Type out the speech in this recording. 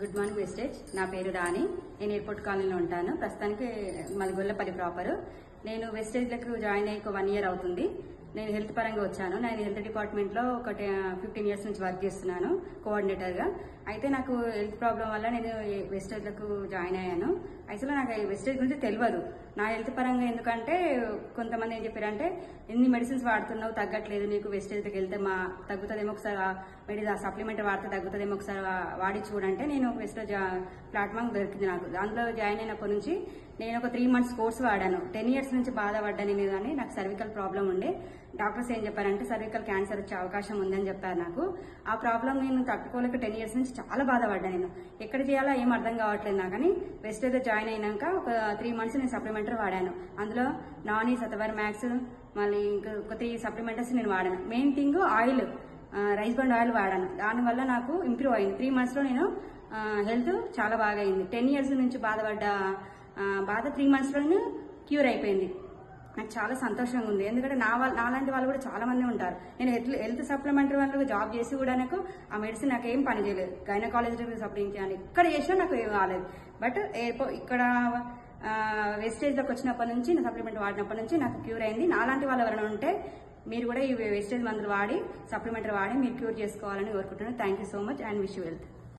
Good morning wastage. నా పేరు రాణి. నేను ఎయిర్పోర్ట్ కాలనీలో ఉంటాను. ప్రస్తుతానికి మాది గొల్లపల్లి ప్రాపర్. నేను వెస్టేజ్లకు జాయిన్ అయ్యి 1 year అవుతుంది. నేను హెల్త్ పరంగా వచ్చాను. నేను హెల్త్ డిపార్ట్మెంట్లో ఒక 15 years నుంచి వర్క్ చేస్తున్నాను కోఆర్డినేటర్గా. అయితే నాకు హెల్త్ ప్రాబ్లం వల్ల నేను వెస్టేజ్లకు జాయిన్ అయ్యాను. అసలు నాకు వెస్టేజ్ గురించి తెలియదు. నా హెల్త్ పరంగా ఎందుకంటే కొంతమంది ఏం చెప్పారంటే ఎన్ని మెడిసిన్స్ వాడుతున్నావు తగ్గట్లేదు, నీకు వెస్టేజ్కి వెళ్తే తగ్గుతుందేమో, ఒకసారి సప్లిమెంట్ వాడితే తగ్గుతుందేమో, ఒకసారి వాడి చూడంటే నేను వెస్టేజ్ ప్లాట్ఫామ్ దొరికింది నాకు. దాంట్లో జాయిన్ అయినప్పటి నుంచి నేను ఒక 3 months కోర్స్ వాడాను. 10 years నుంచి బాధపడ్డాను నేను. కానీ నాకు సర్వికల్ ప్రాబ్లం ఉండే. డాక్టర్స్ ఏం చెప్పారంటే సర్వికల్ క్యాన్సర్ వచ్చే అవకాశం ఉందని చెప్పారు నాకు. ఆ ప్రాబ్లం నేను తట్టుకోలేక 10 years నుంచి చాలా బాధపడ్డా. నేను ఎక్కడ చేయాలో ఏం అర్థం కావట్లేదు నాకు. కానీ వెస్టేజ్ జాయిన్ అయినాక ఒక 3 months నేను సప్లిమెంటరీ వాడాను. అందులో నాని, సతవర్ మ్యాక్స్, మళ్ళీ ఒక 3 supplementers నేను వాడాను. Main thing oil, rice brand oil వాడాను. దానివల్ల నాకు ఇంప్రూవ్ అయింది. 3 monthsలో నేను హెల్త్ చాలా బాగా అయింది. 10 years నుంచి బాధపడ్డ బాధ 3 monthsలోనే క్యూర్ అయిపోయింది. నాకు చాలా సంతోషంగా ఉంది. ఎందుకంటే నాలాంటి వాళ్ళు కూడా చాలా మంది ఉంటారు. నేను హెల్త్ సప్లిమెంటరీ వాళ్ళు జాబ్ చేసి కూడా నాకు ఆ మెడిసిన్ నాకు ఏం పని చేయలేదు. గైనకాలజిస్ట్ సప్లిమెంట్ ఎక్కడ చేసినా నాకు ఏం కాలేదు. బట్ ఇక్కడ వెస్టేజ్లోకి వచ్చినప్పటి నుంచి, నా సప్లిమెంట్ వాడినప్పటి నుంచి నాకు క్యూర్ అయింది. నాలాంటి వాళ్ళు ఎవరైనా ఉంటే మీరు కూడా ఈ వెస్టేజ్ మందులు వాడి, సప్లిమెంటరీ వాడి మీరు క్యూర్ చేసుకోవాలని కోరుకుంటున్నాను. Thank you so much and wish you health.